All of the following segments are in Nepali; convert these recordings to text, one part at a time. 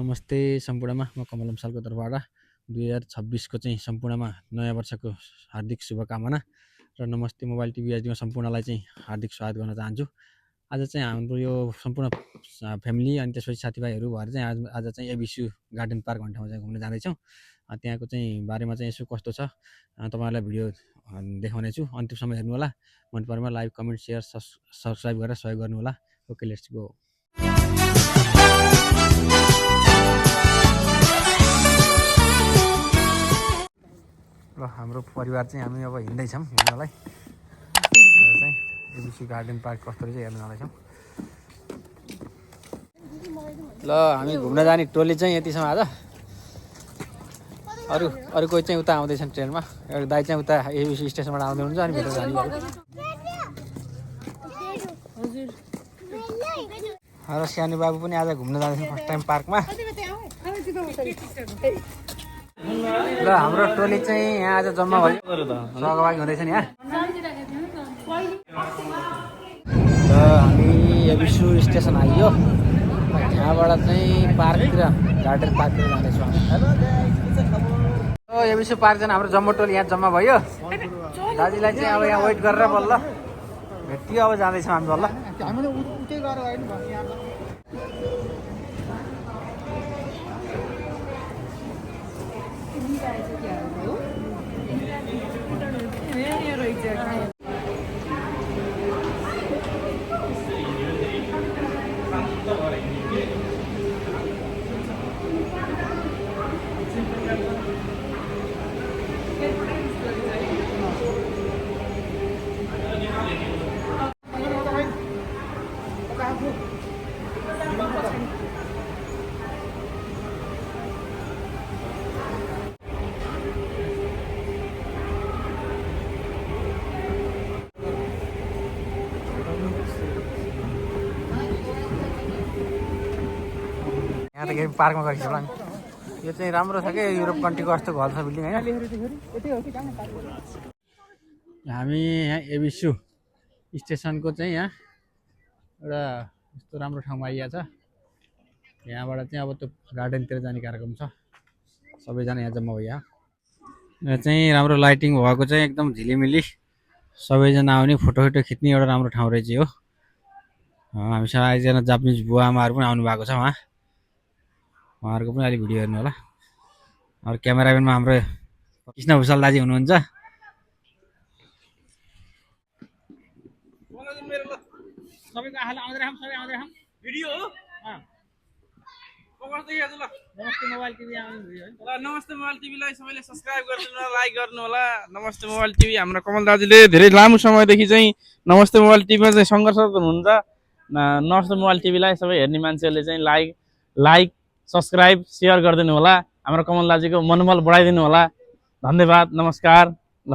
नमस्ते सम्पूर्णमा म कमल मसालको तर्फबाट 2026 को चाहिँ सम्पूर्णमा नयाँ वर्षको हार्दिक शुभकामना र नमस्ते मोबाइल टिभी एचडीमा सम्पूर्णलाई चाहिँ हार्दिक स्वागत गर्न चाहन्छु। आज चाहिँ हाम्रो यो सम्पूर्ण फ्यामिली अनि त्यसपछि साथीभाइहरू भएर चाहिँ आज चाहिँ एबिसु गार्डन पार्क भन्ने ठाउँमा चाहिँ घुम्न जाँदैछौँ। त्यहाँको चाहिँ बारेमा चाहिँ यसो कस्तो छ तपाईँहरूलाई भिडियो देखाउने छु। अन्तिमसम्म हेर्नु होला। मन परेमा लाइक कमेन्ट सेयर सब्सक्राइब गरेर सहयोग गर्नु होला। Okay let's go. ल हाम्रो परिवार चाहिँ हामी अब हिँड्दैछौँ घुम्नलाई। आज चाहिँ एबिसी गार्डन पार्क कस्तो रहेछ हेर्न जाँदैछौँ। ल हामी घुम्न जाने टोली चाहिँ यतिसम्म आज। अरू कोही चाहिँ उता आउँदैछन् ट्रेनमा। एउटा दाइ चाहिँ उता एबिसी स्टेसनबाट आउँदै हुन्छ अनि भित्र जाने र सानो बाबु पनि आज घुम्न जाँदैछन् फर्स्ट टाइम पार्कमा। ल हाम्रो टोली चाहिँ यहाँ आज जम्मा भयो, सहभागी हुँदैछ नि यहाँ। र हामी एबिसु स्टेसन आइयो। यहाँबाट चाहिँ पार्कतिर गार्डन पार्कतिर जाँदैछौँ हामी। एबिसु पार्क जान हाम्रो जम्मो टोली यहाँ जम्मा भयो। दाजुलाई चाहिँ अब यहाँ वेट गरेर बल्ल भेटियो। अब जाँदैछौँ हामी बल्ल। यहाँ त केही पार्कमा गइसक्यो होला नि। यो चाहिँ राम्रो छ क्या, युरोप कन्ट्रीको जस्तो घर छ बिल्डिङ होइन। हामी यहाँ एबिसु स्टेसनको चाहिँ यहाँ एउटा यस्तो राम्रो ठाउँमा आइया छ। यहाँबाट चाहिँ अब त्यो गार्डनतिर जाने कार्यक्रम छ। सबैजना यहाँ जम्मा भयो। यहाँ चाहिँ राम्रो लाइटिङ भएको चाहिँ एकदम झिलिमिली सबैजना आउने फोटो खिच्ने एउटा राम्रो ठाउँ रहेछ हो। हामीसँग आइजना जापानिज बुवा आमाहरू पनि आउनु भएको छ। उहाँहरूको पनि अलिक भिडियो हेर्नु होला। अरू क्यामेराम्यानमा हाम्रो कृष्ण भूषाल दाजु हुनुहुन्छ। नमस्ते मोबाइल टिभीलाई सबैले सब्स्क्राइब गरिदिनु होला, लाइक गर्नु होला। नमस्ते मोबाइल टिभी हाम्रो कमल दाजुले धेरै लामो समयदेखि चाहिँ नमस्ते मोबाइल टिभीमा चाहिँ सङ्घर्ष गर्नुहुन्छ। नमस्ते मोबाइल टिभीलाई सबै हेर्ने मान्छेहरूले चाहिँ लाइक सब्स्क्राइब सेयर गरिदिनु होला। हाम्रो कमल दाजुको मनोबल बढाइदिनु होला। धन्यवाद, नमस्कार। ल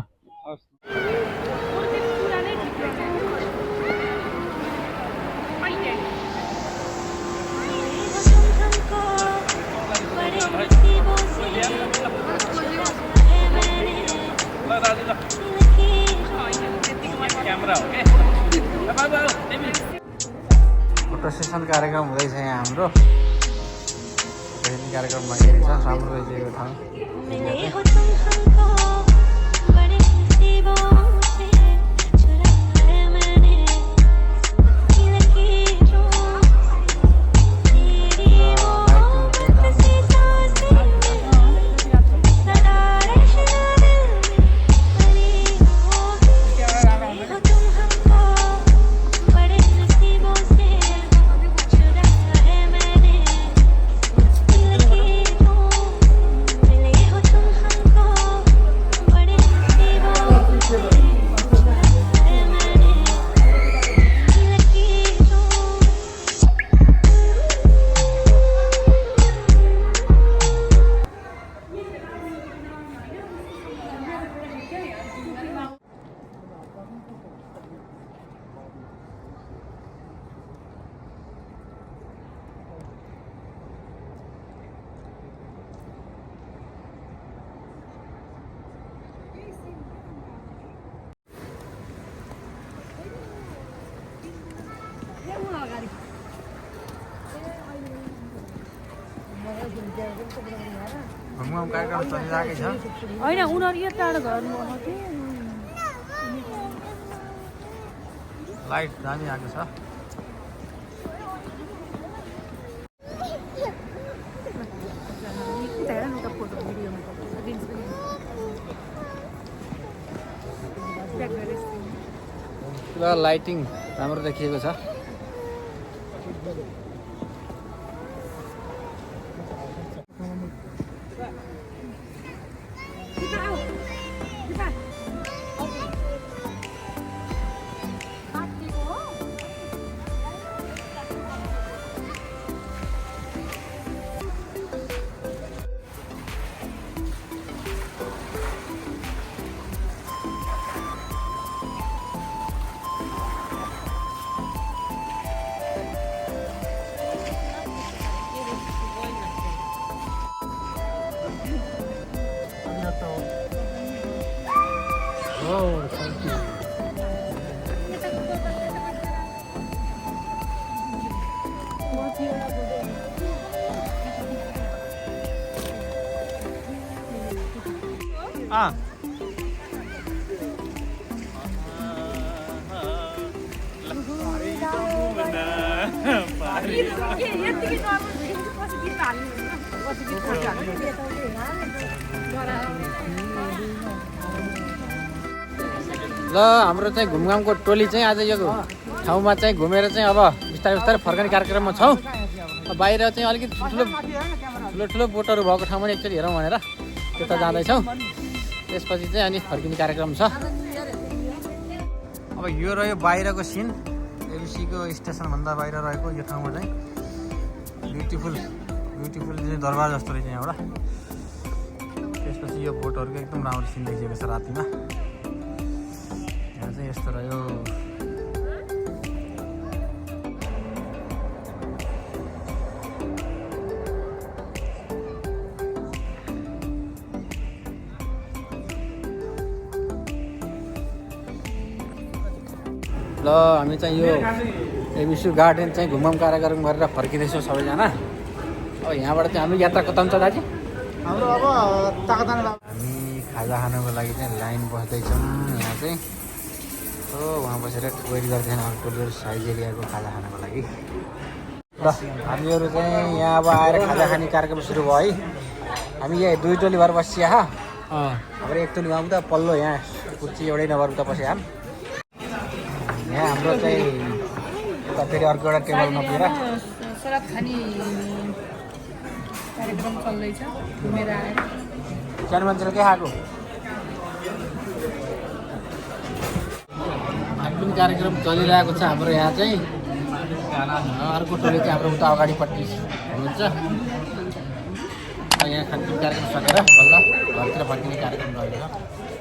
फोटो सेसन कार्यक्रम हुँदैछ यहाँ हाम्रो। कार्यक्रममा हेरेछ राम्रो रहेछ यो ठाउँ। घुमघाम कार्यक्रम चलिरहेकै छ होइन उनीहरू यो टाढो गर्नु लाइट दामी आएको छ पुरा लाइटिङ राम्रो देखिएको छ ल हाम्रो चाहिँ घुमघामको टोली चाहिँ आज यो ठाउँमा चाहिँ घुमेर चाहिँ अब बिस्तारै बिस्तारै फर्कने कार्यक्रममा छौँ बाहिर चाहिँ अलिकति ठुलो बोटहरू भएको ठाउँमा एकचोटि हेरौँ भनेर त्यता जाँदैछौँ त्यसपछि चाहिँ अनि फर्किने कार्यक्रम छ अब यो रह्यो बाहिरको सिन एबिसीको स्टेसनभन्दा बाहिर रहेको यो ठाउँमा चाहिँ ब्युटिफुल चाहिँ दरबार जस्तो रहेछ यहाँबाट त्यसपछि यो बोटहरूको एकदम राम्रो सिन देखिएको छ रातिमा यहाँ चाहिँ यस्तो रह्यो ल हामी चाहिँ यो एबिसी गार्डन चाहिँ घुमघाम कार्यक्रम गरेर फर्किँदैछौँ सबैजना अब यहाँबाट चाहिँ हामी यात्रा कता हुन्छ दाजु हाम्रो अब ताकदान हामी खाजा खानको लागि चाहिँ लाइन बस्दैछौँ यहाँ चाहिँ हो उहाँ बसेर वेट गर्दैछौँ हाम्रो टोलीहरू साइज एरियाको खाजा खानको लागि ल हामीहरू चाहिँ यहाँ अब आएर खाजा खाने कार्यक्रम सुरु भयो है हामी यहाँ 2 टोली भएर बसिया हाम्रो एक टोली उहाँ त पल्लो यहाँ कुर्ची एउटै नभएर उता बस्यो हाम यहाँ हाम्रो चाहिँ उता फेरि अर्को एउटा टेबलमा पुगेर सराब खाने कार्यक्रम चल्दैछ घुमेर आएर सानो मान्छेले के खाएको खानपिन कार्यक्रम चलिरहेको छ हाम्रो यहाँ चाहिँ अर्को टोली चाहिँ हाम्रो उता अगाडिपट्टि हुनुहुन्छ यहाँ खानपिन कार्यक्रम सकेर बल्ल घरतिर फर्किने कार्यक्रम रहेको छ